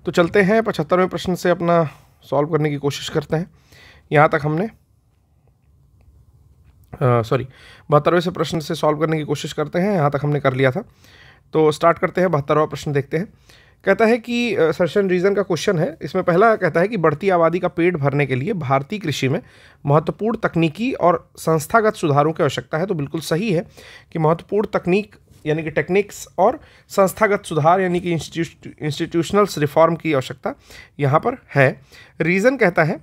तो चलते हैं 75वें प्रश्न से अपना सॉल्व करने की कोशिश करते हैं। यहाँ तक हमने 72वें से प्रश्न से सॉल्व करने की कोशिश करते हैं, यहाँ तक हमने कर लिया था। तो स्टार्ट करते हैं, 72वां प्रश्न देखते हैं। कहता है कि सर्टेन रीजन का क्वेश्चन है। इसमें पहला कहता है कि बढ़ती आबादी का पेट भरने के लिए भारतीय कृषि में महत्वपूर्ण तकनीकी और संस्थागत सुधारों की आवश्यकता है। तो बिल्कुल सही है कि महत्वपूर्ण तकनीक यानी कि टेक्निक्स और संस्थागत सुधार यानी कि इंस्टीट्यूशनल्स रिफॉर्म की आवश्यकता यहाँ पर है। रीज़न कहता है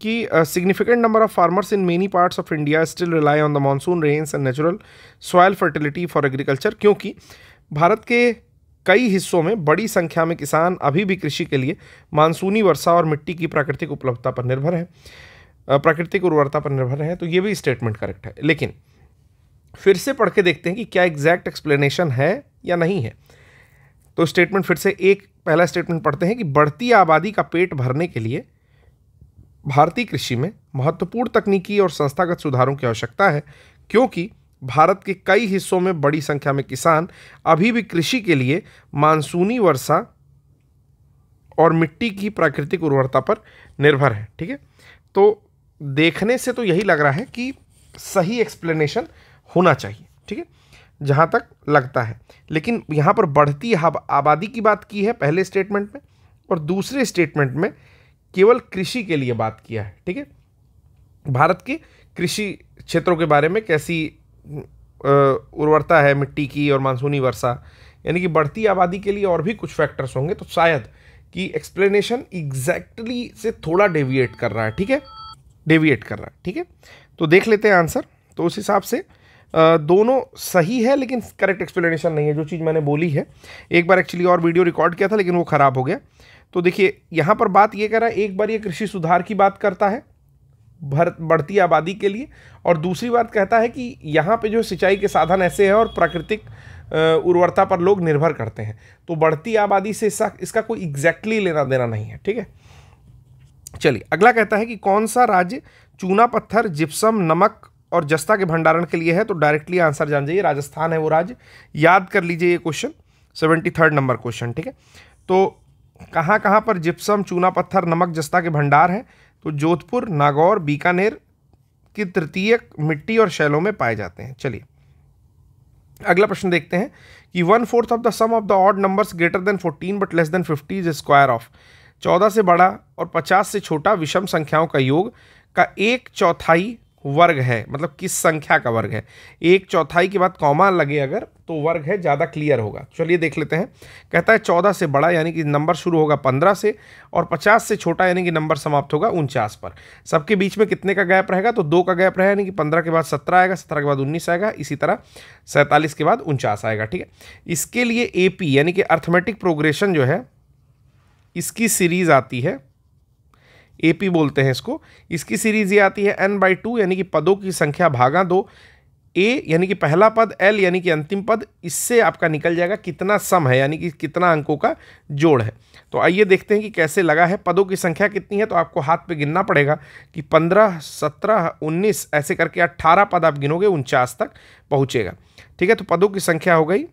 कि significant number of farmers in many parts of India still rely on the monsoon rains and natural soil fertility for agriculture, क्योंकि भारत के कई हिस्सों में बड़ी संख्या में किसान अभी भी कृषि के लिए मानसूनी वर्षा और मिट्टी की प्राकृतिक उपलब्धता पर निर्भर है, प्राकृतिक उर्वरता पर निर्भर है। तो ये भी स्टेटमेंट करेक्ट है, लेकिन फिर से पढ़ के देखते हैं कि क्या एग्जैक्ट एक्सप्लेनेशन है या नहीं है। तो स्टेटमेंट फिर से पहला स्टेटमेंट पढ़ते हैं कि बढ़ती आबादी का पेट भरने के लिए भारतीय कृषि में महत्वपूर्ण तकनीकी और संस्थागत सुधारों की आवश्यकता है, क्योंकि भारत के कई हिस्सों में बड़ी संख्या में किसान अभी भी कृषि के लिए मानसूनी वर्षा और मिट्टी की प्राकृतिक उर्वरता पर निर्भर है। ठीक है, तो देखने से तो यही लग रहा है कि सही एक्सप्लेनेशन होना चाहिए। ठीक है, जहाँ तक लगता है, लेकिन यहाँ पर बढ़ती आबादी की बात की है पहले स्टेटमेंट में, और दूसरे स्टेटमेंट में केवल कृषि के लिए बात किया है। ठीक है, भारत के कृषि क्षेत्रों के बारे में कैसी उर्वरता है मिट्टी की और मानसूनी वर्षा, यानी कि बढ़ती आबादी के लिए और भी कुछ फैक्टर्स होंगे, तो शायद कि एक्सप्लेनेशन एग्जैक्टली से थोड़ा डेविएट कर रहा है। ठीक है, डेविएट कर रहा है। ठीक है, तो देख लेते हैं आंसर। तो उस हिसाब से दोनों सही है, लेकिन करेक्ट एक्सप्लेनेशन नहीं है। जो चीज़ मैंने बोली है, एक बार एक्चुअली और वीडियो रिकॉर्ड किया था लेकिन वो ख़राब हो गया। तो देखिए यहाँ पर बात ये कर रहा है, एक बार ये कृषि सुधार की बात करता है बढ़ती आबादी के लिए, और दूसरी बात कहता है कि यहाँ पे जो सिंचाई के साधन ऐसे हैं और प्राकृतिक उर्वरता पर लोग निर्भर करते हैं। तो बढ़ती आबादी से इसका कोई एग्जैक्टली लेना देना नहीं है। ठीक है, चलिए अगला कहता है कि कौन सा राज्य चूना पत्थर, जिप्सम, नमक और जस्ता के भंडारण के लिए है। तो डायरेक्टली आंसर जान जाइए, राजस्थान है वो राज्य। याद कर लीजिए ये क्वेश्चन, 73 नंबर क्वेश्चन। ठीक है, तो कहाँ कहाँ पर जिप्सम, चूना पत्थर, नमक, जस्ता के भंडार हैं। तो जोधपुर, नागौर, बीकानेर की तृतीयक मिट्टी और शैलों में पाए जाते हैं। चलिए अगला प्रश्न देखते हैं कि 1/4 of the sum of the odd numbers greater than 14 but less than 50 is square of. 14 से बड़ा और 50 से छोटा विषम संख्याओं का योग का 1/4 वर्ग है। मतलब किस संख्या का वर्ग है। 1/4 के बाद कॉमा लगे अगर तो वर्ग है, ज़्यादा क्लियर होगा। चलिए देख लेते हैं। कहता है 14 से बड़ा यानी कि नंबर शुरू होगा 15 से, और 50 से छोटा यानी कि नंबर समाप्त होगा 49 पर। सबके बीच में कितने का गैप रहेगा, तो 2 का गैप रहेगा, यानी कि 15 के बाद 17 आएगा, 17 के बाद 19 आएगा, इसी तरह 47 के बाद 49 आएगा। ठीक है, इसके लिए AP यानी कि अर्थमेटिक प्रोग्रेशन जो है इसकी सीरीज आती है, AP बोलते हैं इसको। इसकी सीरीज ये आती है n/2 यानी कि पदों की संख्या भागा 2, A यानी कि पहला पद, L यानी कि अंतिम पद, इससे आपका निकल जाएगा कितना सम है यानी कि कितना अंकों का जोड़ है। तो आइए देखते हैं कि कैसे लगा है। पदों की संख्या कितनी है, तो आपको हाथ पे गिनना पड़ेगा कि 15, 17, 19 ऐसे करके 18 पद आप गिनोगे, 49 तक पहुँचेगा। ठीक है, तो पदों की संख्या हो गई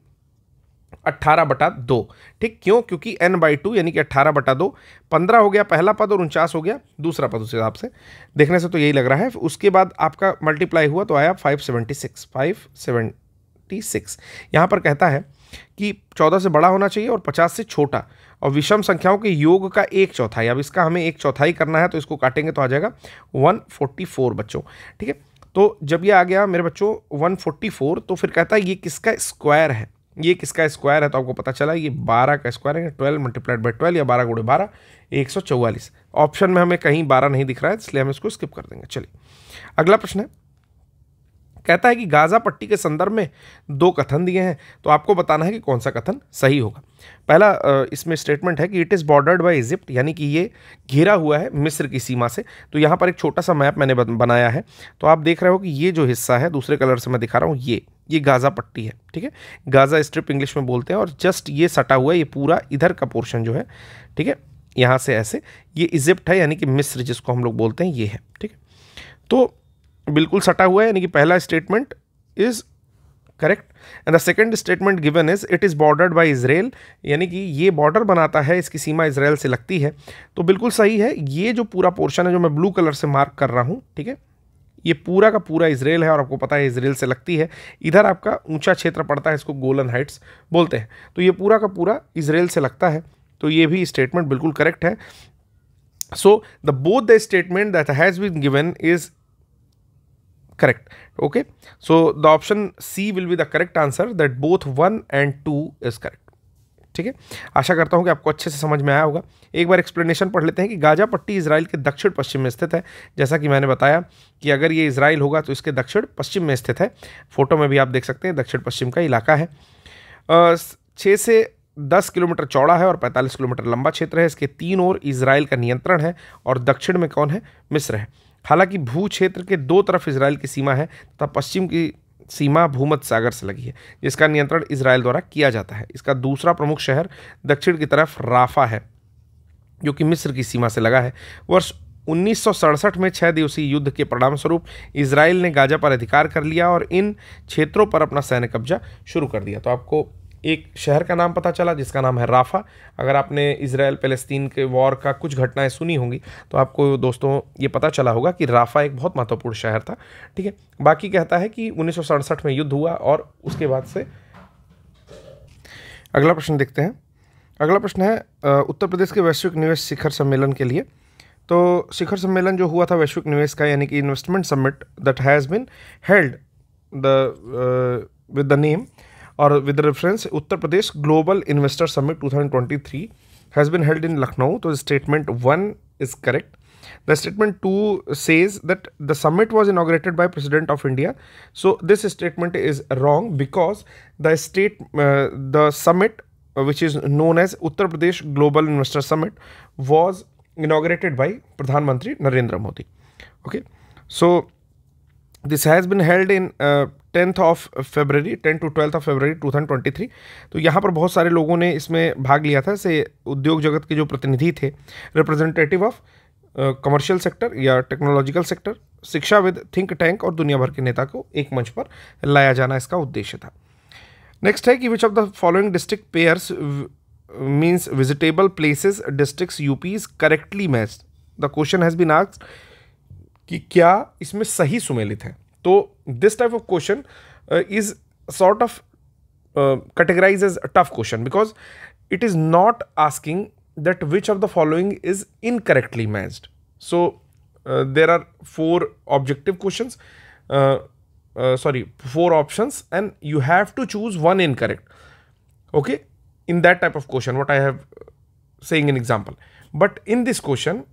18/2। ठीक, क्यों, क्योंकि n/2 यानी कि 18/2, 15 हो गया पहला पद और 49 हो गया दूसरा पद। उस हिसाब से देखने से तो यही लग रहा है। उसके बाद आपका मल्टीप्लाई हुआ तो आया 576। यहाँ पर कहता है कि 14 से बड़ा होना चाहिए और 50 से छोटा, और विषम संख्याओं के योग का 1/4। अब इसका हमें 1/4 करना है, तो इसको काटेंगे तो आ जाएगा 144 बच्चों। ठीक है, तो जब ये आ गया मेरे बच्चों 144, तो फिर कहता है ये किसका स्क्वायर है। ये किसका स्क्वायर है, तो आपको पता चला ये 12 का स्क्वायर है। 12 × 12 या 12 × 12 144। ऑप्शन में हमें कहीं 12 नहीं दिख रहा है, इसलिए हम इसको स्किप कर देंगे। चलिए अगला प्रश्न है। कहता है कि गाजा पट्टी के संदर्भ में 2 कथन दिए हैं, तो आपको बताना है कि कौन सा कथन सही होगा। पहला इसमें स्टेटमेंट है कि it is bordered by Egypt, यानी कि ये घिरा हुआ है मिस्र की सीमा से। तो यहाँ पर एक छोटा सा मैप मैंने बनाया है, तो आप देख रहे हो कि ये जो हिस्सा है दूसरे कलर से मैं दिखा रहा हूँ, ये गाजा पट्टी है। ठीक है, गाजा स्ट्रिप इंग्लिश में बोलते हैं, और जस्ट ये सटा हुआ है, ये पूरा इधर का पोर्शन जो है, ठीक है, यहाँ से ऐसे, ये इजिप्ट है यानी कि मिस्र जिसको हम लोग बोलते हैं, ये है। ठीक है, तो बिल्कुल सटा हुआ है, यानी कि पहला statement is correct. And the second statement given is it is bordered by Israel, यानी कि ये बॉर्डर बनाता है, इसकी सीमा इजराइल से लगती है। तो बिल्कुल सही है, ये जो पूरा पोर्शन है जो मैं ब्लू कलर से मार्क कर रहा हूँ, ठीक है, ये पूरा का पूरा इजराइल है और आपको पता है इजराइल से लगती है। इधर आपका ऊंचा क्षेत्र पड़ता है, इसको गोलन हाइट्स बोलते हैं। तो ये पूरा का पूरा इजराइल से लगता है, तो ये भी स्टेटमेंट बिल्कुल करेक्ट है। So the both the statement that has been given is correct. Okay, so the option C will be the correct answer, that both 1 and 2 is correct. ठीक है, आशा करता हूं कि आपको अच्छे से समझ में आया होगा। एक बार एक्सप्लेनेशन पढ़ लेते हैं कि गाजा पट्टी इजराइल के दक्षिण पश्चिम में स्थित है। जैसा कि मैंने बताया कि अगर ये इजराइल होगा तो इसके दक्षिण पश्चिम में स्थित है। फोटो में भी आप देख सकते हैं दक्षिण पश्चिम का इलाका है। 6 से 10 किलोमीटर चौड़ा है और 45 किलोमीटर लंबा क्षेत्र है। इसके 3 ओर इजराइल का नियंत्रण है और दक्षिण में कौन है? मिस्र है। हालांकि भू क्षेत्र के 2 तरफ इजराइल की सीमा है तथा पश्चिम की सीमा भूमध्य सागर से लगी है, जिसका नियंत्रण इजराइल द्वारा किया जाता है। इसका दूसरा प्रमुख शहर दक्षिण की तरफ राफा है, जो कि मिस्र की सीमा से लगा है। वर्ष 1967 में 6 दिवसीय युद्ध के परिणामस्वरूप इजराइल ने गाजा पर अधिकार कर लिया और इन क्षेत्रों पर अपना सैन्य कब्जा शुरू कर दिया। तो आपको एक शहर का नाम पता चला जिसका नाम है राफा। अगर आपने इजराइल पैलेस्तीन के वॉर का कुछ घटनाएं सुनी होंगी तो आपको दोस्तों ये पता चला होगा कि राफा एक बहुत महत्वपूर्ण शहर था। ठीक है, बाकी कहता है कि 1967 में युद्ध हुआ और उसके बाद से। अगला प्रश्न देखते हैं। अगला प्रश्न है उत्तर प्रदेश के वैश्विक निवेश शिखर सम्मेलन के लिए। तो शिखर सम्मेलन जो हुआ था वैश्विक निवेश का, यानी कि investment summit that has been held with the name or with the reference Uttar Pradesh Global Investor Summit 2023 has been held in Lucknow. So statement 1 is correct. The statement 2 says that the summit was inaugurated by President of India. So this statement is wrong because the summit which is known as Uttar Pradesh Global Investor Summit was inaugurated by Pradhan Mantri Narendra Modi. Okay, so this has been held in 10th of February 10 to 12th of February 2023। तो यहाँ पर बहुत सारे लोगों ने इसमें भाग लिया था। से उद्योग जगत के जो प्रतिनिधि थे, रिप्रेजेंटेटिव ऑफ कमर्शियल सेक्टर या टेक्नोलॉजिकल सेक्टर, शिक्षाविद, थिंक टैंक और दुनिया भर के नेता को एक मंच पर लाया जाना इसका उद्देश्य था। नेक्स्ट है कि which of the following district pairs means visitable places districts UPs correctly matched. The question has been asked कि क्या इसमें सही सुमेलित है। तो this type of question is sort of categorized as a tough question because it is not asking that which of the following is incorrectly matched. So there are 4 objective questions, 4 options, and you have to choose one incorrect. Okay, in that type of question what I have saying in example, but in this question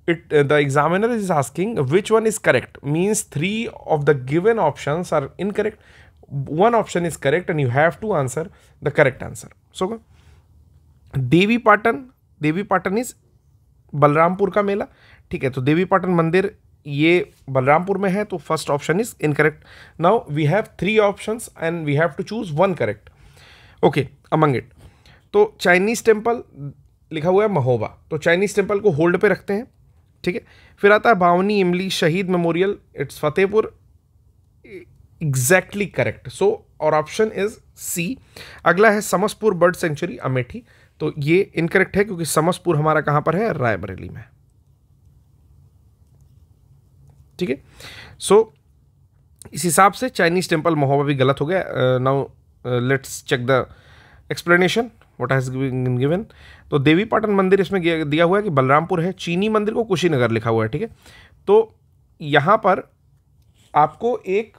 the examiner is asking which one is correct, means 3 of the given options are incorrect, one option is correct and you have to answer the correct answer. So Devi Patan is Balrampur का मेला। ठीक है, तो देवी पाटन मंदिर ये बलरामपुर में है, तो first option is incorrect. Now we have 3 options and we have to choose one correct. Okay, among it तो चाइनीज टेम्पल लिखा हुआ है महोबा, तो चाइनीज टेम्पल को होल्ड पे रखते हैं। ठीक है, फिर आता है Bawani Imli Shaheed memorial, it's Fatehpur, exactly correct. So और ऑप्शन इज सी। अगला है समसपुर बर्ड सेंचुरी अमेठी, तो ये इनकरेक्ट है क्योंकि समसपुर हमारा कहां पर है? रायबरेली में। ठीक है, सो इस हिसाब से चाइनीज टेम्पल महोबा भी गलत हो गया। Now let's check the explanation what has been given. तो देवी पाटन मंदिर इसमें दिया हुआ है कि बलरामपुर है, चीनी मंदिर को कुशीनगर लिखा हुआ है। ठीक है, तो यहां पर आपको एक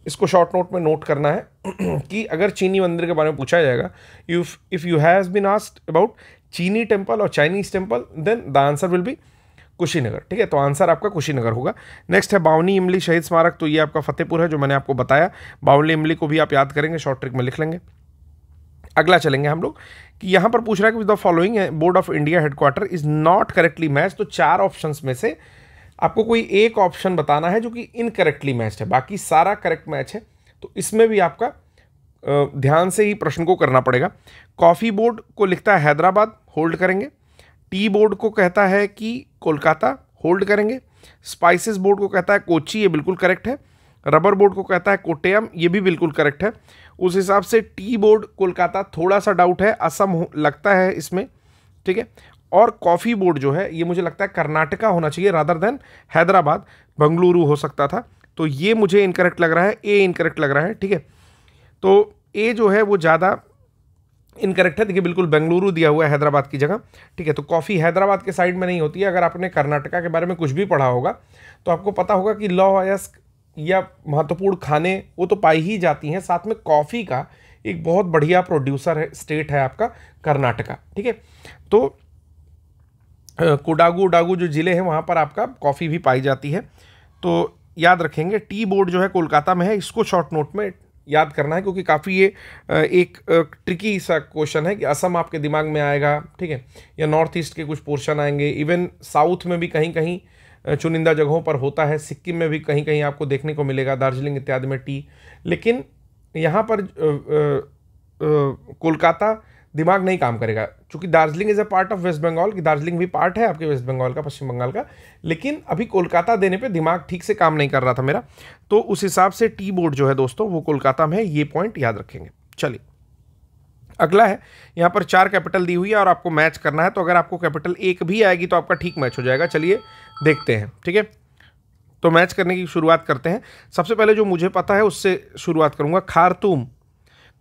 इसको शॉर्ट नोट में नोट करना है कि अगर चीनी मंदिर के बारे में पूछा जाएगा, if you has been asked about चीनी टेम्पल और Chinese temple, then the answer will be Kushinagar. ठीक है, तो आंसर आपका कुशीनगर होगा। नेक्स्ट है बावनी इमली शहीद स्मारक, तो ये आपका फतेहपुर है जो मैंने आपको बताया। बावनी इमली को भी आप याद करेंगे, शॉर्ट ट्रिक में लिख लेंगे। अगला चलेंगे हम लोग कि यहाँ पर पूछ रहा है कि the following board of India headquarter is not correctly match. तो 4 ऑप्शंस में से आपको कोई एक ऑप्शन बताना है जो कि इनकरेक्टली मैच है, बाकी सारा करेक्ट मैच है। तो इसमें भी आपका ध्यान से ही प्रश्न को करना पड़ेगा। कॉफ़ी बोर्ड को लिखता है हैदराबाद, होल्ड करेंगे। टी बोर्ड को कहता है कि कोलकाता, होल्ड करेंगे। स्पाइसेस बोर्ड को कहता है कोची, ये बिल्कुल करेक्ट है। रबर बोर्ड को कहता है कोट्टयम, ये भी बिल्कुल करेक्ट है। उस हिसाब से टी बोर्ड कोलकाता, थोड़ा सा डाउट है, असम लगता है इसमें, ठीक है। और कॉफ़ी बोर्ड जो है ये मुझे लगता है कर्नाटका होना चाहिए रादर देन हैदराबाद, बंगलुरु हो सकता था, तो ये मुझे इनकरेक्ट लग रहा है, ए इनकरेक्ट लग रहा है, ठीक है। तो ए जो है वो ज़्यादा इनकरेक्ट है, देखिए बिल्कुल बेंगलुरु दिया हुआ है हैदराबाद की जगह, ठीक है। तो कॉफ़ी हैदराबाद के साइड में नहीं होती है। अगर आपने कर्नाटका के बारे में कुछ भी पढ़ा होगा तो आपको पता होगा कि लौह अयस्क या महत्वपूर्ण खाने वो तो पाई ही जाती हैं, साथ में कॉफ़ी का एक बहुत बढ़िया प्रोड्यूसर है, स्टेट है आपका कर्नाटका, ठीक है। तो कोडागू उडागू जो ज़िले हैं वहाँ पर आपका कॉफ़ी भी पाई जाती है, तो याद रखेंगे। टी बोर्ड जो है कोलकाता में है, इसको शॉर्ट नोट में याद करना है, क्योंकि काफ़ी ये एक ट्रिकी सा क्वेश्चन है कि असम आपके दिमाग में आएगा, ठीक है, या नॉर्थ ईस्ट के कुछ पोर्शन आएंगे, इवन साउथ में भी कहीं कहीं चुनिंदा जगहों पर होता है, सिक्किम में भी कहीं कहीं आपको देखने को मिलेगा, दार्जिलिंग इत्यादि में टी। लेकिन यहाँ पर कोलकाता दिमाग नहीं काम करेगा, क्योंकि Darjeeling is a part of West Bengal, कि दार्जिलिंग भी पार्ट है आपके वेस्ट बंगाल का, पश्चिम बंगाल का, लेकिन अभी कोलकाता देने पे दिमाग ठीक से काम नहीं कर रहा था मेरा। तो उस हिसाब से टी बोर्ड जो है दोस्तों वो कोलकाता में है, ये पॉइंट याद रखेंगे। चलिए अगला है, यहाँ पर 4 कैपिटल दी हुई है और आपको मैच करना है, तो अगर आपको कैपिटल एक भी आएगी तो आपका ठीक मैच हो जाएगा। चलिए देखते हैं, ठीक है। तो मैच करने की शुरुआत करते हैं। सबसे पहले जो मुझे पता है उससे शुरुआत करूँगा। खार्तूम,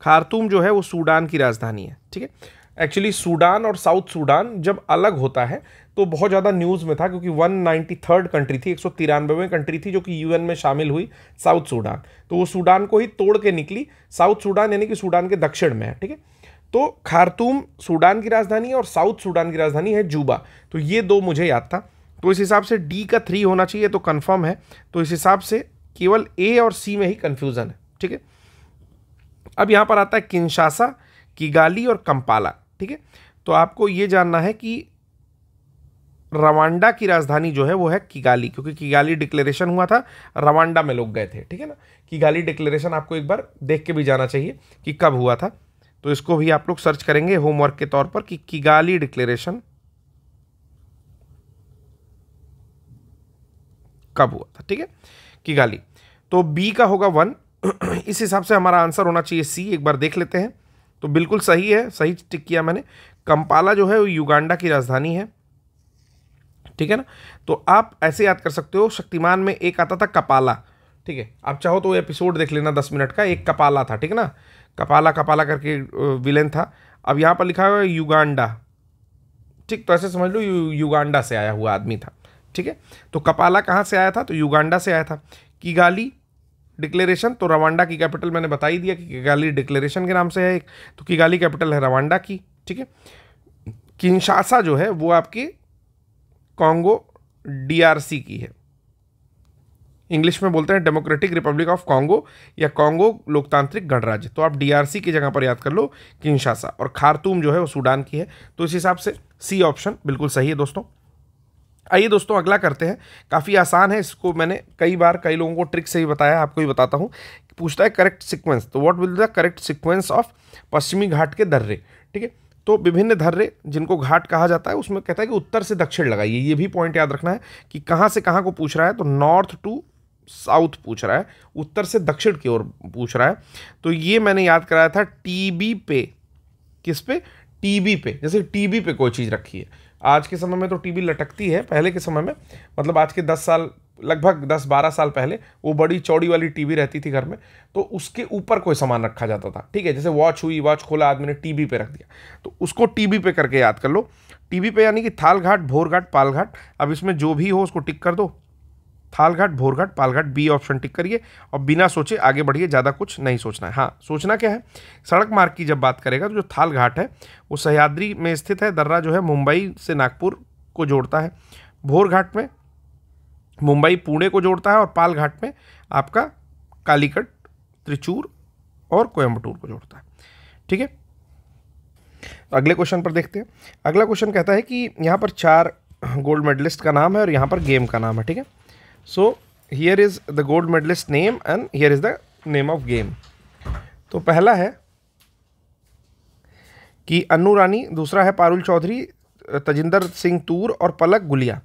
खार्तूम जो है वो सूडान की राजधानी है, ठीक है। एक्चुअली सूडान और साउथ सूडान जब अलग होता है तो बहुत ज़्यादा न्यूज़ में था, क्योंकि 193rd कंट्री थी, 193वीं कंट्री थी जो कि यूएन में शामिल हुई, साउथ सूडान। तो वो सूडान को ही तोड़ के निकली, साउथ सूडान यानी कि सूडान के दक्षिण में है, ठीक है। तो खार्तूम सूडान की राजधानी है और साउथ सूडान की राजधानी है जूबा। तो ये दो मुझे याद था, तो इस हिसाब से डी का 3 होना चाहिए, तो कन्फर्म है। तो इस हिसाब से केवल ए और सी में ही कन्फ्यूज़न है, ठीक है। अब यहाँ पर आता है किंशासा, किगाली और कंपाला, ठीक है। तो आपको ये जानना है कि रवांडा की राजधानी जो है वो है किगाली, क्योंकि किगाली डिक्लेरेशन हुआ था, रवांडा में लोग गए थे, ठीक है ना। किगाली डिक्लेरेशन आपको एक बार देख के भी जाना चाहिए कि कब हुआ था, तो इसको भी आप लोग सर्च करेंगे होमवर्क के तौर पर कि किगाली डिक्लेरेशन कब हुआ था, ठीक है, किगाली। तो बी का होगा 1, इस हिसाब से हमारा आंसर होना चाहिए सी। एक बार देख लेते हैं, तो बिल्कुल सही है, सही टिक किया मैंने। कंपाला जो है वो युगांडा की राजधानी है, ठीक है ना। तो आप ऐसे याद कर सकते हो, शक्तिमान में एक आता था कपाला, ठीक है, आप चाहो तो एपिसोड देख लेना 10 मिनट का, एक कपाला था, ठीक है ना, कपाला कपाला करके विलेन था। अब यहाँ पर लिखा हुआ है युगांडा, ठीक, तो ऐसे समझ लो युगांडा से आया हुआ आदमी था, ठीक है। तो कपाला कहाँ से आया था, तो युगांडा से आया था। किगाली डिक्लेरेशन, तो रवांडा की कैपिटल मैंने बता ही दिया कि किगाली डिक्लेरेशन के नाम से है एक, तो किगाली कैपिटल है रवांडा की, ठीक है। किंशासा जो है वो आपकी कॉन्गो डीआरसी की है, इंग्लिश में बोलते हैं डेमोक्रेटिक रिपब्लिक ऑफ कॉन्गो या कॉन्गो लोकतांत्रिक गणराज्य। तो आप डीआरसी की जगह पर याद कर लो किंशासा, और खार्तूम जो है वो सूडान की है। तो इस हिसाब से सी ऑप्शन बिल्कुल सही है दोस्तों। आइए दोस्तों अगला करते हैं, काफ़ी आसान है, इसको मैंने कई बार कई लोगों को ट्रिक से ही बताया, आपको भी बताता हूँ। पूछता है करेक्ट सीक्वेंस, तो what will the correct sequence of पश्चिमी घाट के दर्रे, ठीक है। तो विभिन्न दर्रे जिनको घाट कहा जाता है उसमें कहता है कि उत्तर से दक्षिण लगाइए, ये भी पॉइंट याद रखना है कि कहाँ से कहाँ को पूछ रहा है। तो नॉर्थ टू साउथ पूछ रहा है, उत्तर से दक्षिण की ओर पूछ रहा है। तो ये मैंने याद कराया था टीबी पे, किस पे, टीबी पे। जैसे टीबी पे कोई चीज़ रखी है, आज के समय में तो टीबी लटकती है, पहले के समय में मतलब आज के 10 साल, लगभग 10-12 साल पहले वो बड़ी चौड़ी वाली टीवी रहती थी घर में, तो उसके ऊपर कोई सामान रखा जाता था, ठीक है। जैसे वॉच हुई, वॉच खोला आदमी ने, टीबी पे रख दिया, तो उसको टीबी पे करके याद कर लो। टीबी पे यानी कि थाल घाट, भोर घाट, पाल घाट। अब इसमें जो भी हो उसको टिक कर दो, थाल घाट, भोर घाट, पाल घाट, बी ऑप्शन टिक करिए और बिना सोचे आगे बढ़िए, ज़्यादा कुछ नहीं सोचना है। हाँ, सोचना क्या है, सड़क मार्ग की जब बात करेगा तो जो थाल घाट है वो सह्याद्री में स्थित है, दर्रा जो है मुंबई से नागपुर को जोड़ता है। भोर घाट में मुंबई पुणे को जोड़ता है और पाल घाट में आपका कालीकट, त्रिचूर और कोयम्बटूर को जोड़ता है, ठीक है। तो अगले क्वेश्चन पर देखते हैं। अगला क्वेश्चन कहता है कि यहाँ पर 4 गोल्ड मेडलिस्ट का नाम है और यहाँ पर गेम का नाम है, ठीक है। So here is the gold medalist name and here is the name of game. तो पहला है कि अन्नू रानी, दूसरा है पारुल चौधरी, तजिंदर सिंह तूर और पलक गुलिया।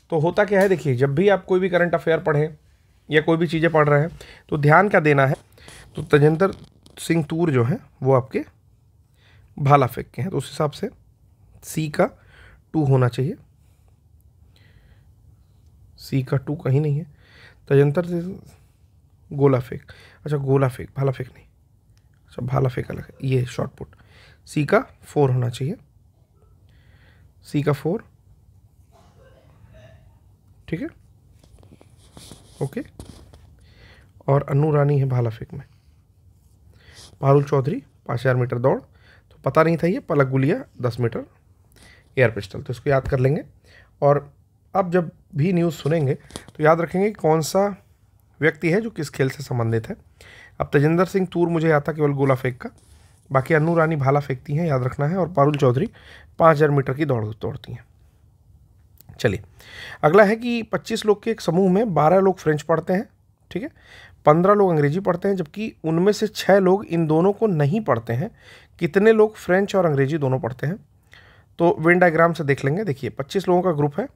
तो होता क्या है, देखिए जब भी आप कोई भी करंट अफेयर पढ़ें या कोई भी चीज़ें पढ़ रहे हैं तो ध्यान क्या देना है, तो तजेंद्र सिंह तूर जो है वो आपके भाला फेंक के हैं, तो उस हिसाब से सी का 2 होना चाहिए। सी का 2 कहीं नहीं है। तजेंद्र गोला फेंक, अच्छा गोला फेंक, भाला फेंक नहीं, अच्छा भाला फेंक अलग है, ये शॉर्ट पुट। सी का 4 होना चाहिए, सी का 4, ठीक है, ओके। और अनु रानी है भाला फेंक में। पारुल चौधरी 5000 मीटर दौड़, तो पता नहीं था ये। पलक गुलिया 10 मीटर एयर पिस्टल, तो इसको याद कर लेंगे। और अब जब भी न्यूज़ सुनेंगे तो याद रखेंगे कौन सा व्यक्ति है जो किस खेल से संबंधित है। अब तजेंद्र सिंह तूर मुझे आता केवल गोला फेंक का, बाकी अनु रानी भाला फेंकती हैं, याद रखना है। और पारुल चौधरी 5000 मीटर की दौड़ दौड़ती हैं। चलिए अगला है कि 25 लोग के एक समूह में 12 लोग फ्रेंच पढ़ते हैं, ठीक है, 15 लोग अंग्रेजी पढ़ते हैं, जबकि उनमें से 6 लोग इन दोनों को नहीं पढ़ते हैं। कितने लोग फ्रेंच और अंग्रेजी दोनों पढ़ते हैं? तो वेन डायग्राम से देख लेंगे। देखिए 25 लोगों का ग्रुप है,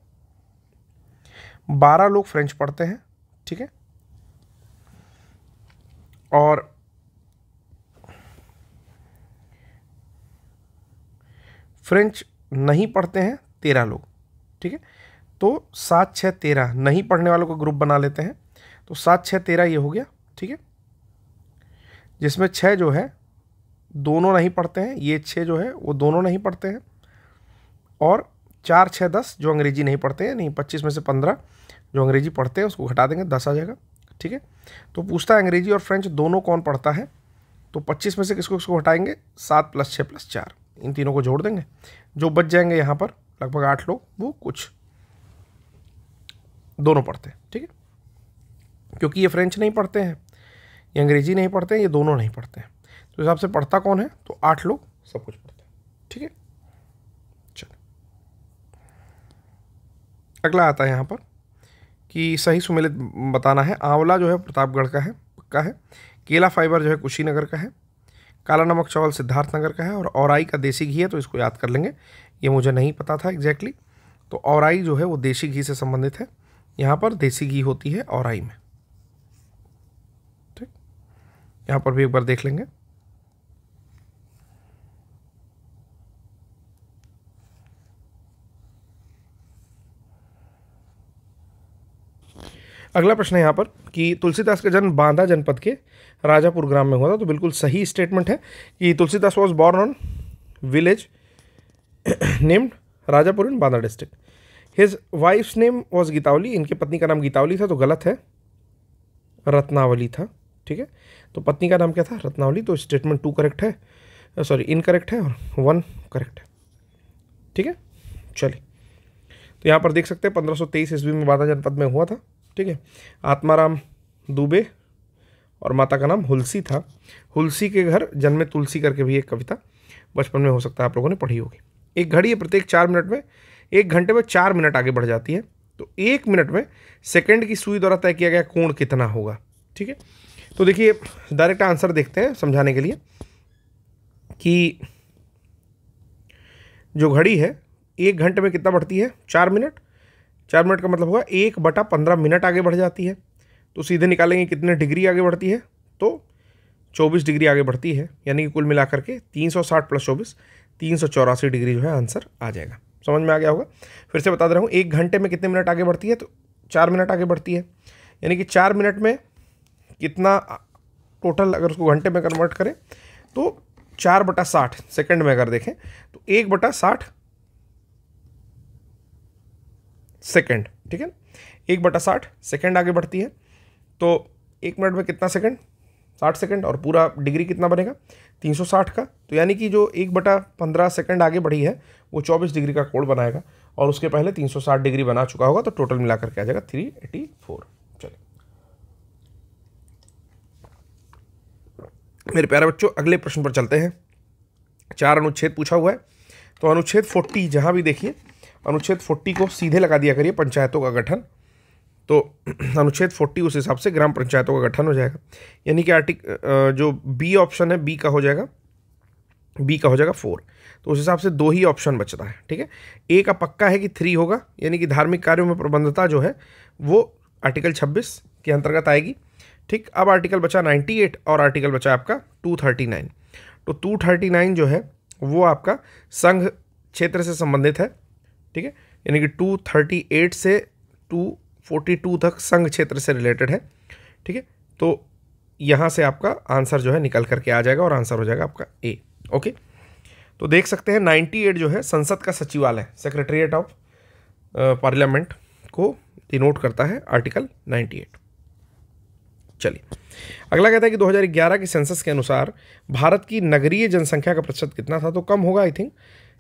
12 लोग फ्रेंच पढ़ते हैं, ठीक है, और फ्रेंच नहीं पढ़ते हैं 13 लोग, ठीक है। तो 7 6 13 नहीं पढ़ने वालों का ग्रुप बना लेते हैं, तो 7 6 13 ये हो गया, ठीक है, जिसमें 6 जो है दोनों नहीं पढ़ते हैं, ये 6 जो है वो दोनों नहीं पढ़ते हैं, और 4 6 10 जो अंग्रेजी नहीं पढ़ते हैं। नहीं, 25 में से 15 जो अंग्रेजी पढ़ते हैं उसको घटा देंगे, 10 आ जाएगा, ठीक है। तो पूछता है अंग्रेजी और फ्रेंच दोनों कौन पढ़ता है, तो 25 में से किसको किसको हटाएंगे, 7 + 6 + 4, इन तीनों को जोड़ देंगे, जो बच जाएंगे यहाँ पर लगभग 8 लोग, वो कुछ दोनों पढ़ते हैं, ठीक है, क्योंकि ये फ्रेंच नहीं पढ़ते हैं, ये अंग्रेजी नहीं पढ़ते हैं, ये दोनों नहीं पढ़ते हैं, तो हिसाब से पढ़ता कौन है, तो 8 लोग सब कुछ पढ़ते हैं, ठीक है। चलो अगला आता है यहाँ पर कि सही सुमेलित बताना है। आंवला जो है प्रतापगढ़ का है, पक्का है। केला फाइबर जो है कुशीनगर का है। काला नमक चावल सिद्धार्थनगर का है। और औराई का देसी घी है, तो इसको याद कर लेंगे, ये मुझे नहीं पता था एग्जैक्टली। तो औराई जो है वो देसी घी से संबंधित है, यहाँ पर देसी घी होती है औराई में, ठीक। यहाँ पर भी एक बार देख लेंगे। अगला प्रश्न है यहाँ पर कि तुलसीदास का जन्म बांदा जनपद के राजापुर ग्राम में हुआ था, तो बिल्कुल सही स्टेटमेंट है कि Tulsidas was born on village named Rajapur in Banda district. His wives name was Gitavali, इनकी पत्नी का नाम गीतावली था, तो गलत है, रत्नावली था, ठीक है। तो पत्नी का नाम क्या था, रत्नावली, तो स्टेटमेंट 2 करेक्ट है, सॉरी इनकरेक्ट है, और 1 करेक्ट है, ठीक है। चलिए तो यहाँ पर देख सकते हैं 1523 ईस्वी में बांदा जनपद में हुआ था, ठीक है। आत्माराम दुबे और माता का नाम हुलसी था। हुलसी के घर जन्मे तुलसी करके भी एक कविता बचपन में हो सकता है आप लोगों ने पढ़ी होगी। एक घड़ी है, प्रत्येक 4 मिनट में 1 घंटे में 4 मिनट आगे बढ़ जाती है, तो 1 मिनट में सेकंड की सुई द्वारा तय किया गया कोण कितना होगा, ठीक है। तो देखिए डायरेक्ट आंसर देखते हैं समझाने के लिए कि जो घड़ी है 1 घंटे में कितना बढ़ती है, 4 मिनट। 4 मिनट का मतलब होगा 1/15 मिनट आगे बढ़ जाती है, तो सीधे निकालेंगे कितने डिग्री आगे बढ़ती है, तो 24 डिग्री आगे बढ़ती है, यानी कि कुल मिलाकर के 360 + 24 384 डिग्री जो है आंसर आ जाएगा। समझ में आ गया होगा। फिर से बता दे रहा हूँ, 1 घंटे में कितने मिनट आगे बढ़ती है, तो 4 मिनट आगे बढ़ती है, यानी कि 4 मिनट में कितना टोटल, अगर उसको घंटे में कन्वर्ट करें तो 4/60 सेकंड में अगर देखें तो 1/60 सेकंड, ठीक है, 1/60 सेकंड आगे बढ़ती है। तो 1 मिनट में कितना सेकंड, 60 सेकंड, और पूरा डिग्री कितना बनेगा 360 का, तो यानी कि जो 1/15 सेकंड आगे बढ़ी है वो 24 डिग्री का कोण बनाएगा, और उसके पहले 360 डिग्री बना चुका होगा, तो टोटल मिलाकर के आ जाएगा 384। चलिए मेरे प्यारे बच्चों अगले प्रश्न पर चलते हैं। 4 अनुच्छेद पूछा हुआ है, तो अनुच्छेद 40 जहाँ भी देखिए अनुच्छेद 40 को सीधे लगा दिया करिए, पंचायतों का गठन, तो अनुच्छेद 40 उस हिसाब से ग्राम पंचायतों का गठन हो जाएगा, यानी कि जो बी ऑप्शन है बी का हो जाएगा 4, तो उस हिसाब से 2 ही ऑप्शन बचता है, ठीक है। ए का पक्का है कि 3 होगा, यानी कि धार्मिक कार्यों में प्रबंधता जो है वो आर्टिकल 26 के अंतर्गत आएगी। ठीक, अब आर्टिकल बचा 98 और आर्टिकल बचा आपका 239। तो 239 जो है वो आपका संघ क्षेत्र से संबंधित है। ठीक है, यानी कि 238 से 242 तक संघ क्षेत्र से रिलेटेड है। ठीक है, तो यहाँ से आपका आंसर जो है निकल करके आ जाएगा और आंसर हो जाएगा आपका ए। ओके, तो देख सकते हैं 98 जो है संसद का सचिवालय, सेक्रेटरीट ऑफ पार्लियामेंट को डिनोट करता है आर्टिकल 98। चलिए अगला कहता है कि 2011 के सेंसस के अनुसार भारत की नगरीय जनसंख्या का प्रतिशत कितना था। तो कम होगा, आई थिंक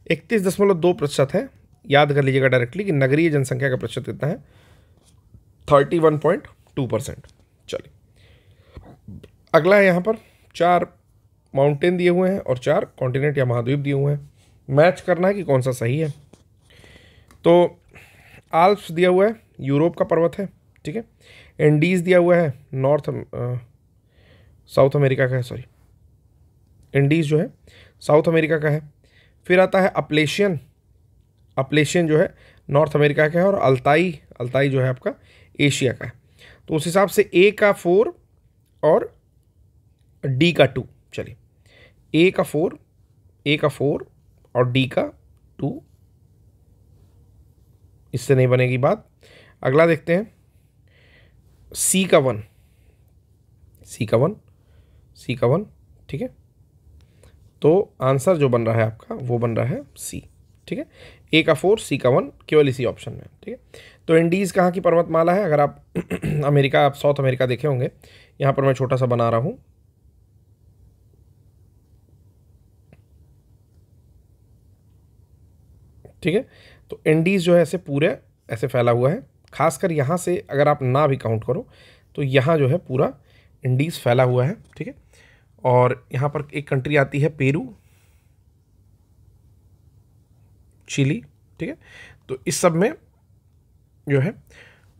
31.2% है। याद कर लीजिएगा डायरेक्टली कि नगरीय जनसंख्या का प्रतिशत कितना है, 31.2%। चलिए अगला है, यहाँ पर 4 माउंटेन दिए हुए हैं और 4 कॉन्टिनेंट या महाद्वीप दिए हुए हैं। मैच करना है कि कौन सा सही है। तो आल्प्स दिया हुआ है, यूरोप का पर्वत है। ठीक है, एंडीज दिया हुआ है, साउथ अमेरिका का है, सॉरी एंडीज जो है साउथ अमेरिका का है। फिर आता है अपलेशियन, अपलेशियन जो है नॉर्थ अमेरिका का है। और अल्ताई जो है आपका एशिया का है। तो उस हिसाब से ए का 4 और डी का 2। चलिए ए का 4 और डी का 2, इससे नहीं बनेगी बात। अगला देखते हैं सी का 1। ठीक है, तो आंसर जो बन रहा है आपका वो बन रहा है सी। ठीक है, ए का 4, सी का 1 केवल इसी ऑप्शन में। ठीक है, तो इंडीज़ कहाँ की पर्वतमाला है। अगर आप अमेरिका, आप साउथ अमेरिका देखे होंगे, यहाँ पर मैं छोटा सा बना रहा हूँ। ठीक है, तो इंडीज़ जो है ऐसे पूरे ऐसे फैला हुआ है। खासकर यहाँ से अगर आप ना भी काउंट करो तो यहाँ जो है पूरा इंडीज़ फैला हुआ है। ठीक है, और यहाँ पर एक कंट्री आती है पेरू, चिली। ठीक है, तो इस सब में जो है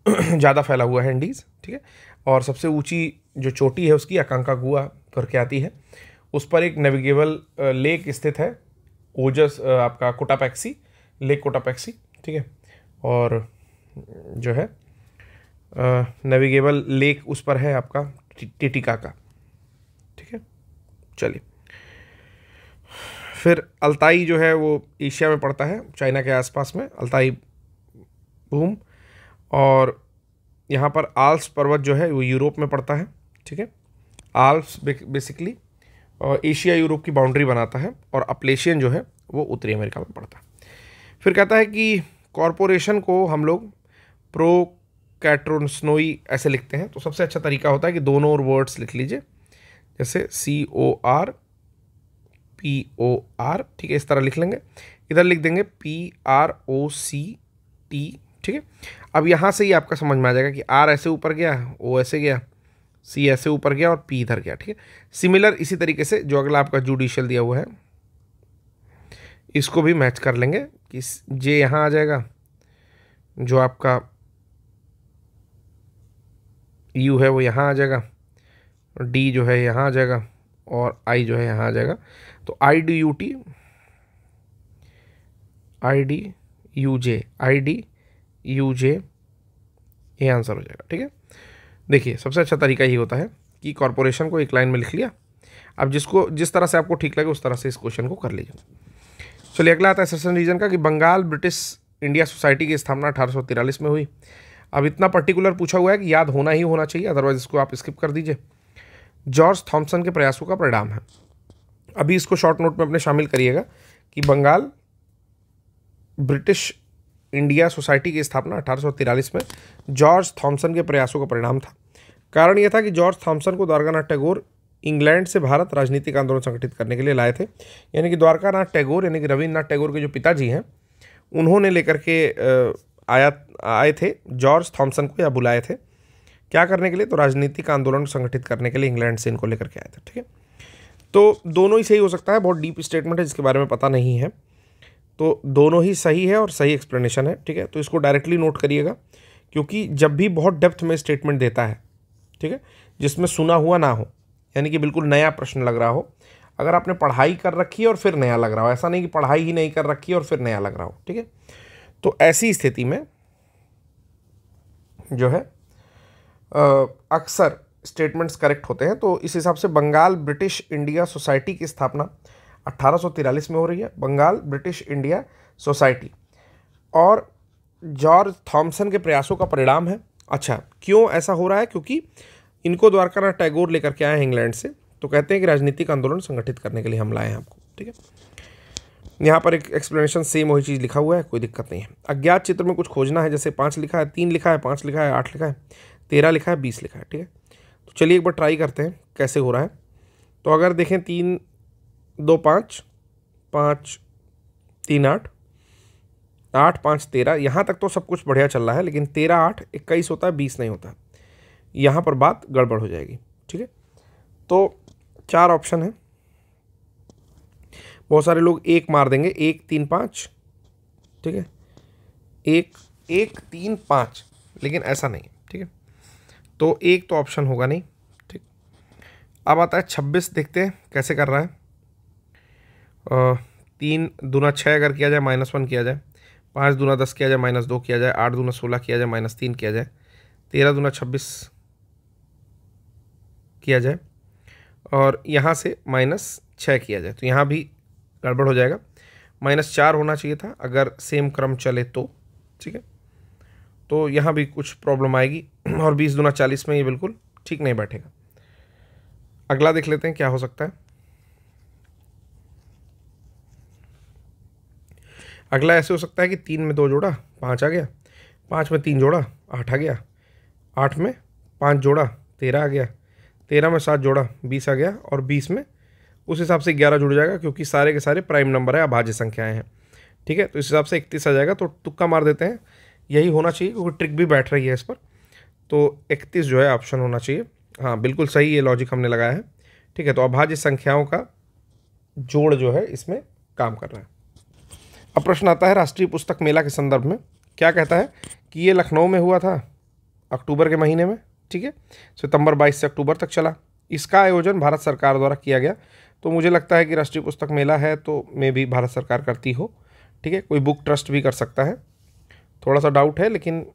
ज़्यादा फैला हुआ है इंडीज़। ठीक है, और सबसे ऊंची जो चोटी है उसकी अकांकागुआ करके आती है। उस पर एक नेविगेबल लेक स्थित है, ओजस आपका कोटापैक्सी, लेक कोटापैक्सी। ठीक है, और जो है नेविगेबल लेक उस पर है आपका टिटिकाका। ठीक है, चलिए फिर अल्ताई जो है वो एशिया में पड़ता है, चाइना के आसपास में अल्ताई भूम। और यहाँ पर आल्प्स पर्वत जो है वो यूरोप में पड़ता है। ठीक है, आल्प्स बेसिकली एशिया यूरोप की बाउंड्री बनाता है। और अपलेशियन जो है वो उत्तरी अमेरिका में पड़ता है। फिर कहता है कि कॉरपोरेशन को हम लोग प्रोकैट्रोस्नोई ऐसे लिखते हैं। तो सबसे अच्छा तरीका होता है कि दोनों और वर्ड्स लिख लीजिए, जैसे CORPOR। ठीक है, इस तरह लिख लेंगे। इधर लिख देंगे PROCT। ठीक है, अब यहाँ से ही आपका समझ में आ जाएगा कि R ऐसे ऊपर गया, O ऐसे गया, C ऐसे ऊपर गया और P इधर गया। ठीक है, सिमिलर इसी तरीके से जो अगला आपका जुडिशियल दिया हुआ है इसको भी मैच कर लेंगे कि J यहाँ आ जाएगा, जो आपका U है वो यहाँ आ जाएगा, D जो है यहाँ आ जाएगा और I जो है यहाँ आ जाएगा। तो IDUJ ये आंसर हो जाएगा। ठीक है, देखिए सबसे अच्छा तरीका ये होता है कि कॉरपोरेशन को एक लाइन में लिख लिया। अब जिस तरह से आपको ठीक लगे उस तरह से इस क्वेश्चन को कर लीजिए। चलिए अगला आता है सेशन रीजन का कि बंगाल ब्रिटिश इंडिया सोसाइटी की स्थापना 1843 में हुई। अब इतना पर्टिकुलर पूछा हुआ है कि याद होना ही होना चाहिए, अदरवाइज इसको आप स्किप कर दीजिए। जॉर्ज थॉमसन के प्रयासों का परिणाम है। अभी इसको शॉर्ट नोट में अपने शामिल करिएगा कि बंगाल ब्रिटिश इंडिया सोसाइटी की स्थापना 1843 में जॉर्ज थॉमसन के प्रयासों का परिणाम था। कारण यह था कि जॉर्ज थॉमसन को द्वारकानाथ टैगोर इंग्लैंड से भारत राजनीतिक आंदोलन संगठित करने के लिए लाए थे। यानी कि द्वारकानाथ टैगोर यानी कि रविन्द्रनाथ टैगोर के जो पिताजी हैं उन्होंने लेकर के आए थे जॉर्ज थॉमसन को, या बुलाए थे क्या करने के लिए, तो राजनीतिक आंदोलन संगठित करने के लिए इंग्लैंड से इनको लेकर के आए थे। ठीक है, तो दोनों ही सही हो सकता है, बहुत डीप स्टेटमेंट है जिसके बारे में पता नहीं है, तो दोनों ही सही है और सही एक्सप्लेनेशन है। ठीक है, तो इसको डायरेक्टली नोट करिएगा, क्योंकि जब भी बहुत डेप्थ में स्टेटमेंट देता है, ठीक है, जिसमें सुना हुआ ना हो, यानी कि बिल्कुल नया प्रश्न लग रहा हो, अगर आपने पढ़ाई कर रखी है और फिर नया लग रहा हो, ऐसा नहीं कि पढ़ाई ही नहीं कर रखी है और फिर नया लग रहा हो। ठीक है, तो ऐसी स्थिति में जो है अक्सर स्टेटमेंट्स करेक्ट होते हैं। तो इस हिसाब से बंगाल ब्रिटिश इंडिया सोसाइटी की स्थापना 1843 में हो रही है, बंगाल ब्रिटिश इंडिया सोसाइटी, और जॉर्ज थॉमसन के प्रयासों का परिणाम है। अच्छा, क्यों ऐसा हो रहा है? क्योंकि इनको द्वारकानाथ टैगोर लेकर के आए हैं इंग्लैंड से, तो कहते हैं कि राजनीतिक आंदोलन संगठित करने के लिए हम लाए हैं आपको। ठीक है, यहाँ पर एक एक्सप्लेनेशन सेम वही चीज़ लिखा हुआ है, कोई दिक्कत नहीं है। अज्ञात चित्र में कुछ खोजना है, जैसे 5 लिखा है, 3 लिखा है, 5 लिखा है, 8 लिखा है, 13 लिखा है, 20 लिखा है। ठीक है, तो चलिए एक बार ट्राई करते हैं कैसे हो रहा है। तो अगर देखें 3 2 5 5 3 8 8 5 13, यहाँ तक तो सब कुछ बढ़िया चल रहा है, लेकिन 13 8 21 होता है, 20 नहीं होता। यहाँ पर बात गड़बड़ हो जाएगी। ठीक है, तो 4 ऑप्शन है। बहुत सारे लोग 1 मार देंगे, 1 3 5। ठीक है, 1 1 3 5, लेकिन ऐसा नहीं है। ठीक है, तो 1 तो ऑप्शन होगा नहीं। ठीक, अब आता है 26, देखते हैं कैसे कर रहा है। 3 दूना 6 अगर किया जाए, -1 किया जाए, 5 दूना 10 किया जाए, -2 किया जाए, 8 दूना 16 किया जाए, -3 किया जाए, 13 दूना 26 किया जाए, और यहाँ से -6 किया जाए, तो यहाँ भी गड़बड़ हो जाएगा। -4 होना चाहिए था अगर सेम क्रम चले तो। ठीक है, तो यहाँ भी कुछ प्रॉब्लम आएगी, और 20 दूना 40 में ये बिल्कुल ठीक नहीं बैठेगा। अगला देख लेते हैं क्या हो सकता है। अगला ऐसे हो सकता है कि 3 में 2 जोड़ा 5 आ गया, 5 में 3 जोड़ा 8 आ गया, 8 में 5 जोड़ा 13 आ गया, 13 में 7 जोड़ा 20 आ गया, और 20 में उस हिसाब से 11 जुड़ जाएगा, क्योंकि सारे के सारे प्राइम नंबर है, अभाज्य संख्याएं हैं। ठीक है, तो इस हिसाब से 31 आ जाएगा। तो तुक्का मार देते हैं, यही होना चाहिए, क्योंकि ट्रिक भी बैठ रही है इस पर। तो 31 जो है ऑप्शन होना चाहिए। हाँ, बिल्कुल सही ये लॉजिक हमने लगाया है। ठीक है, तो अभाज्य संख्याओं का जोड़ जो है इसमें काम कर रहा है। अब प्रश्न आता है राष्ट्रीय पुस्तक मेला के संदर्भ में। क्या कहता है कि ये लखनऊ में हुआ था अक्टूबर के महीने में। ठीक है, सितंबर 22 से अक्टूबर तक चला। इसका आयोजन भारत सरकार द्वारा किया गया। तो मुझे लगता है कि राष्ट्रीय पुस्तक मेला है तो मे भी भारत सरकार करती हो। ठीक है, कोई बुक ट्रस्ट भी कर सकता है, थोड़ा सा डाउट है, लेकिन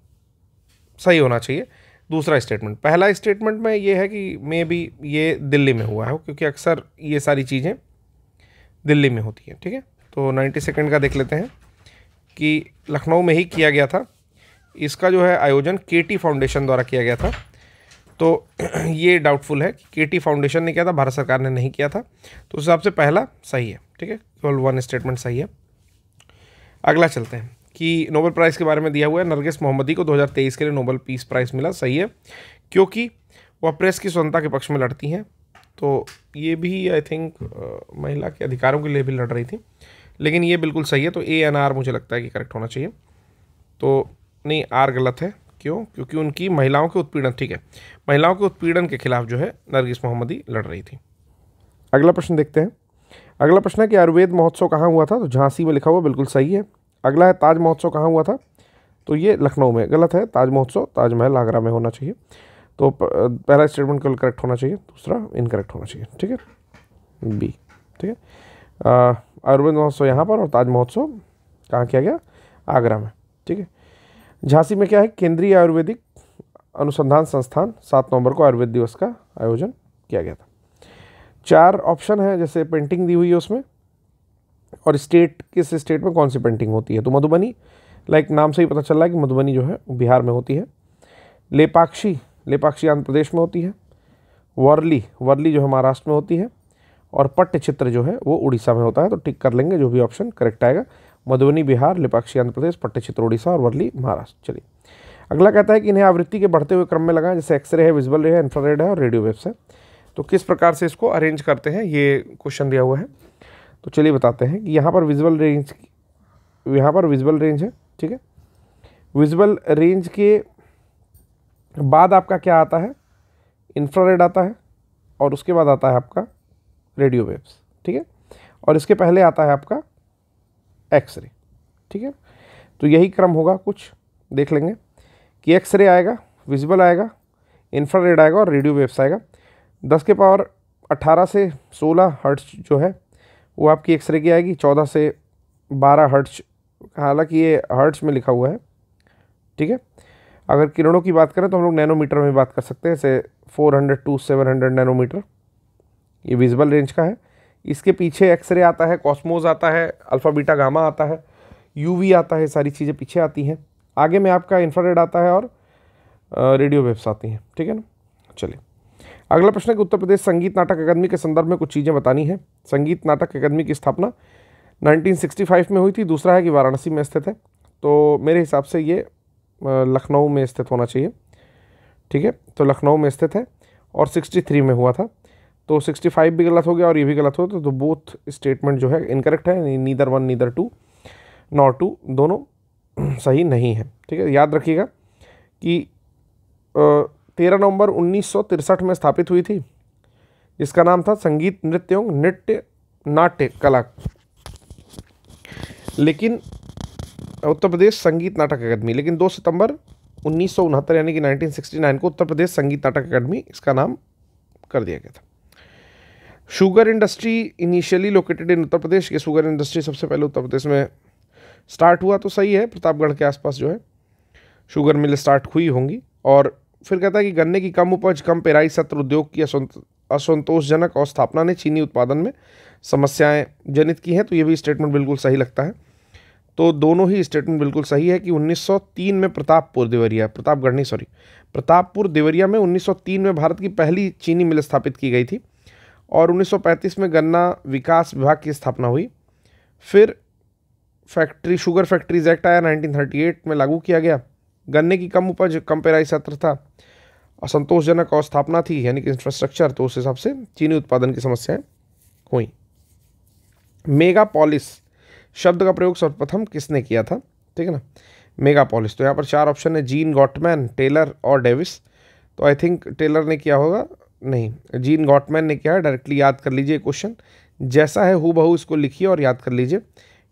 सही होना चाहिए। दूसरा स्टेटमेंट, पहला स्टेटमेंट में ये है कि मे भी ये दिल्ली में हुआ है, क्योंकि अक्सर ये सारी चीज़ें दिल्ली में होती हैं। ठीक है, तो 92 का देख लेते हैं कि लखनऊ में ही किया गया था। इसका जो है आयोजन केटी फाउंडेशन द्वारा किया गया था। तो ये डाउटफुल है कि केटी फाउंडेशन ने किया था, भारत सरकार ने नहीं किया था। तो उस हिसाब से पहला सही है। ठीक है, केवल 1 स्टेटमेंट सही है। अगला चलते हैं कि नोबेल प्राइज़ के बारे में दिया हुआ है। नरगिस मोहम्मदी को 2023 के लिए नोबेल पीस प्राइज़ मिला। सही है, क्योंकि वह प्रेस की स्वतंत्रता के पक्ष में लड़ती हैं। तो ये भी आई थिंक महिला के अधिकारों के लिए भी लड़ रही थी, लेकिन ये बिल्कुल सही है। तो ANR मुझे लगता है कि करेक्ट होना चाहिए। तो नहीं, R गलत है। क्यों? क्योंकि उनकी महिलाओं के उत्पीड़न, ठीक है, महिलाओं के उत्पीड़न के खिलाफ जो है नरगिस मोहम्मदी लड़ रही थी। अगला प्रश्न देखते हैं। अगला प्रश्न है कि आयुर्वेद महोत्सव कहाँ हुआ था। तो झांसी में लिखा हुआ, बिल्कुल सही है। अगला है ताज महोत्सव कहाँ हुआ था। तो ये लखनऊ में, गलत है। ताज महोत्सव ताजमहल आगरा में होना चाहिए। तो पहला स्टेटमेंट केवल करेक्ट होना चाहिए, दूसरा इनकरेक्ट होना चाहिए। ठीक है, B। ठीक है, आयुर्वेद महोत्सव यहाँ पर और ताज महोत्सव कहाँ किया गया, आगरा में। ठीक है, झांसी में क्या है, केंद्रीय आयुर्वेदिक अनुसंधान संस्थान 7 नवंबर को आयुर्वेद दिवस का आयोजन किया गया था। 4 ऑप्शन है, जैसे पेंटिंग दी हुई है उसमें, और स्टेट, किस स्टेट में कौन सी पेंटिंग होती है। तो मधुबनी, लाइक नाम से ही पता चल रहा है कि मधुबनी जो है बिहार में होती है। लेपाक्षी, लेपाक्षी आंध्र प्रदेश में होती है। वर्ली, वर्ली जो है महाराष्ट्र में होती है। और पट्टचित्र जो है वो उड़ीसा में होता है। तो टिक कर लेंगे जो भी ऑप्शन करेक्ट आएगा। मधुबनी बिहार, लेपाक्षी आंध्र प्रदेश, पट्टचित्र उड़ीसा और वर्ली महाराष्ट्र। चलिए अगला कहता है कि इन्हें आवृत्ति के बढ़ते हुए क्रम में लगाएं, जैसे एक्सरे है, विजुअल रे है, इंफ्रारेड है और रेडियो वेव्स है। तो किस प्रकार से इसको अरेंज करते हैं, ये क्वेश्चन दिया हुआ है। तो चलिए बताते हैं कि यहाँ पर विजुअल रेंज, यहाँ पर विजुअल रेंज है। ठीक है, विजुअल रेंज के बाद आपका क्या आता है, इंफ्रारेड आता है, और उसके बाद आता है आपका रेडियो वेव्स। ठीक है, और इसके पहले आता है आपका एक्सरे। ठीक है, तो यही क्रम होगा, कुछ देख लेंगे कि एक्सरे आएगा, विजुअल आएगा, इंफ्रारेड आएगा और रेडियो वेव्स आएगा। 10 के पावर 18 से 16 हर्ट्ज जो है वो आपकी एक्सरे की आएगी। 14 से 12 हर्ट्ज, हालांकि ये हर्ट्ज में लिखा हुआ है। ठीक है, अगर किरणों की बात करें तो हम लोग नैनोमीटर में बात कर सकते हैं, जैसे 400 to 700 नैनोमीटर, ये विजिबल रेंज का है। इसके पीछे एक्सरे आता है, कॉस्मोस आता है, अल्फ़ा बीटा गामा आता है, यूवी आता है, सारी चीज़ें पीछे आती हैं। आगे में आपका इंफ्रारेड आता है और रेडियो वेव्स आती हैं, ठीक है ना। चलिए अगला प्रश्न है कि उत्तर प्रदेश संगीत नाटक अकादमी के संदर्भ में कुछ चीज़ें बतानी है। संगीत नाटक अकादमी की स्थापना 1965 में हुई थी। दूसरा है कि वाराणसी में स्थित है, तो मेरे हिसाब से ये लखनऊ में स्थित होना चाहिए, ठीक है। तो लखनऊ में स्थित है और 63 में हुआ था, तो 65 भी गलत हो गया और ये भी गलत हो, तो बोथ स्टेटमेंट जो है इनकरेक्ट है। Neither one neither two nor two, दोनों सही नहीं है, ठीक है। याद रखिएगा कि 13 नवंबर 1963 में स्थापित हुई थी, जिसका नाम था संगीत नृत्य एवं नृत्य नाट्य कला, लेकिन उत्तर प्रदेश संगीत नाटक अकादमी, लेकिन 2 सितंबर 1969 यानी कि 1969 को उत्तर प्रदेश संगीत नाटक अकादमी इसका नाम कर दिया गया था। Sugar industry initially located in Uttar Pradesh, के शुगर इंडस्ट्री सबसे पहले उत्तर प्रदेश में स्टार्ट हुआ, तो सही है, प्रतापगढ़ के आसपास जो है शुगर मिल स्टार्ट हुई होंगी। और फिर कहता है कि गन्ने की कम उपज, कम पेराई सत्र उद्योग की असंतोषजनक और स्थापना ने चीनी उत्पादन में समस्याएं जनित की हैं, तो ये भी स्टेटमेंट बिल्कुल सही लगता है। तो दोनों ही स्टेटमेंट बिल्कुल सही है कि 1903 में प्रतापपुर देवरिया में 1903 में भारत की पहली चीनी मिल स्थापित की गई थी और 1935 में गन्ना विकास विभाग की स्थापना हुई। फिर शुगर फैक्ट्रीज एक्ट आया, 1938 में लागू किया गया। गन्ने की कम उपज, कम पेराई सत्र था, असंतोषजनक और स्थापना थी यानी कि इंफ्रास्ट्रक्चर, तो उस हिसाब से चीनी उत्पादन की समस्याएं हुई। मेगापोलिस शब्द का प्रयोग सर्वप्रथम किसने किया था, ठीक है ना। मेगापोलिस, तो यहाँ पर 4 ऑप्शन है, जीन गॉटमैन, टेलर और डेविस। तो आई थिंक टेलर ने किया होगा, नहीं, जीन गॉटमैन ने किया है। डायरेक्टली याद कर लीजिए क्वेश्चन, जैसा है हूबहू इसको लिखिए और याद कर लीजिए।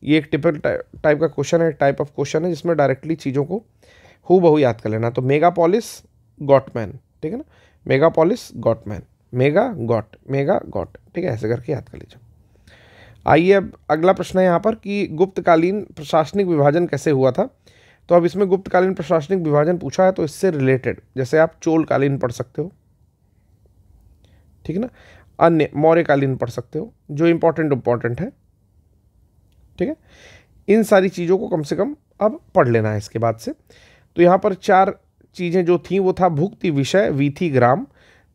ये एक टिपिकल टाइप का क्वेश्चन है, टाइप ऑफ क्वेश्चन है जिसमें डायरेक्टली चीज़ों को हूबहू याद कर लेना। तो मेगापोलिस गॉटमैन, ठीक है ना, मेगापोलिस गॉटमैन, मेगा गॉट, ठीक है, ऐसे करके याद कर लीजिए। आइए अब अगला प्रश्न है यहाँ पर कि गुप्तकालीन प्रशासनिक विभाजन कैसे हुआ था। तो अब इसमें गुप्तकालीन प्रशासनिक विभाजन पूछा है, तो इससे रिलेटेड जैसे आप चोलकालीन पढ़ सकते हो, ठीक है ना, अन्य मौर्यकालीन पढ़ सकते हो, जो इंपॉर्टेंट है, ठीक है। इन सारी चीज़ों को कम से कम अब पढ़ लेना है इसके बाद से। तो यहाँ पर 4 चीज़ें जो थी वो था भुक्ति, विषय, वीथी, ग्राम।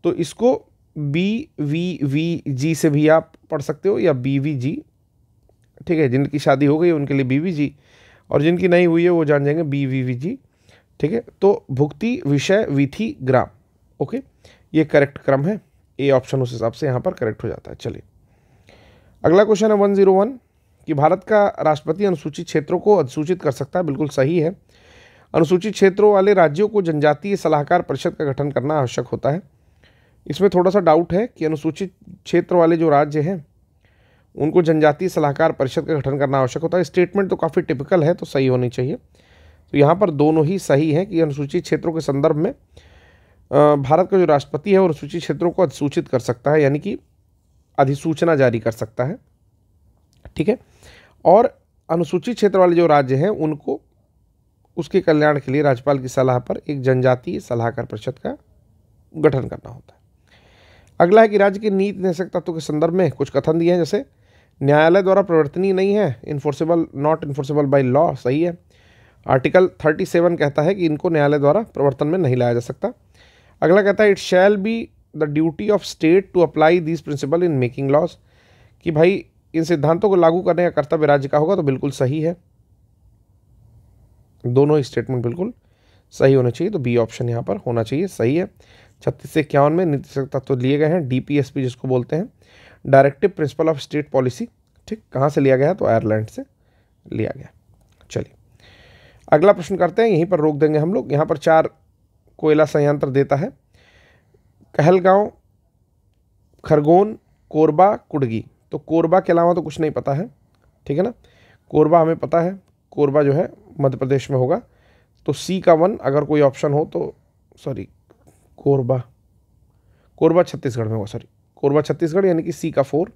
तो इसको BVVG से भी आप पढ़ सकते हो या BVG, ठीक है। जिनकी शादी हो गई उनके लिए BVG और जिनकी नहीं हुई है वो जान जाएंगे BVVG, ठीक है। तो भुक्ति, विषय, वीथी, ग्राम, ओके, ये करेक्ट क्रम है। ए ऑप्शन उस हिसाब से यहाँ पर करेक्ट हो जाता है। चलिए अगला क्वेश्चन है 101 कि भारत का राष्ट्रपति अनुसूचित क्षेत्रों को अधिसूचित कर सकता है। बिल्कुल सही है। अनुसूचित क्षेत्रों वाले राज्यों को जनजातीय सलाहकार परिषद का गठन करना आवश्यक होता है। इसमें थोड़ा सा डाउट है कि अनुसूचित क्षेत्र वाले जो राज्य हैं उनको जनजातीय सलाहकार परिषद का गठन करना आवश्यक होता है। स्टेटमेंट तो काफ़ी टिपिकल है, तो सही होनी चाहिए। तो यहाँ पर दोनों ही सही हैं कि अनुसूचित क्षेत्रों के संदर्भ में भारत का जो राष्ट्रपति है वो अनुसूचित क्षेत्रों को अधिसूचित कर सकता है, यानी कि अधिसूचना जारी कर सकता है, ठीक है। और अनुसूचित क्षेत्र वाले जो राज्य हैं उनको उसके कल्याण के लिए राज्यपाल की सलाह पर एक जनजातीय सलाहकार परिषद का गठन करना होता है। अगला है कि राज्य के नीति निर्देशक तत्वों के संदर्भ में कुछ कथन दिए हैं, जैसे न्यायालय द्वारा प्रवर्तनीय नहीं है, enforceable, not enforceable by law, सही है। आर्टिकल 37 कहता है कि इनको न्यायालय द्वारा प्रवर्तन में नहीं लाया जा सकता। अगला कहता है it shall be the duty of state to apply this principle in making laws, कि भाई इन सिद्धांतों को लागू करने का कर्तव्य राज्य का होगा। तो बिल्कुल सही है, दोनों ही स्टेटमेंट बिल्कुल सही होने चाहिए। तो बी ऑप्शन यहाँ पर होना चाहिए, सही है। 36 से 51 में नीति तत्व लिए गए हैं, DPSP जिसको बोलते हैं, directive principle of state policy, ठीक। कहाँ से लिया गया है, तो आयरलैंड से लिया गया। चलिए अगला प्रश्न करते हैं, यहीं पर रोक देंगे हम लोग। यहाँ पर 4 कोयला संयंत्र देता है, कहलगांव, खरगोन, कोरबा, कुडगी। तो कोरबा के अलावा तो कुछ नहीं पता है, ठीक है ना। कोरबा हमें पता है, कोरबा जो है मध्य प्रदेश में होगा। तो C का 1 अगर कोई ऑप्शन हो तो, सॉरी, कोरबा छत्तीसगढ़ में होगा, सॉरी, कोरबा छत्तीसगढ़ यानी कि C का 4।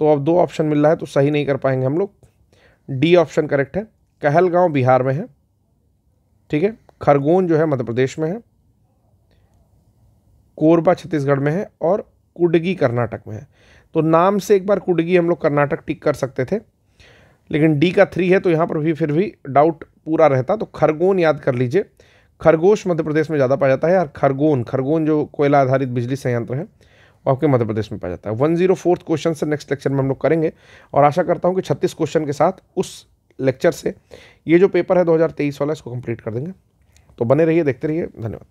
तो अब 2 ऑप्शन मिल रहा है, तो सही नहीं कर पाएंगे हम लोग। D ऑप्शन करेक्ट है, कहलगांव बिहार में है, ठीक है। खरगोन जो है मध्य प्रदेश में है, कोरबा छत्तीसगढ़ में है और कुडगी कर्नाटक में है। तो नाम से एक बार कुडगी हम लोग कर्नाटक टिक कर सकते थे, लेकिन डी का 3 है तो यहाँ पर भी फिर भी डाउट पूरा रहता। तो खरगोन याद कर लीजिए। खरगोश मध्य प्रदेश में ज़्यादा पाया जाता है, और खरगोन जो कोयला आधारित बिजली संयंत्र है वो आपके मध्य प्रदेश में पाया जाता है। 104 क्वेश्चन से नेक्स्ट लेक्चर में हम लोग करेंगे, और आशा करता हूँ कि 36 क्वेश्चन के साथ उस लेक्चर से ये जो पेपर है 2023 वाला, इसको कंप्लीट कर देंगे। तो बने रहिए, देखते रहिए। धन्यवाद।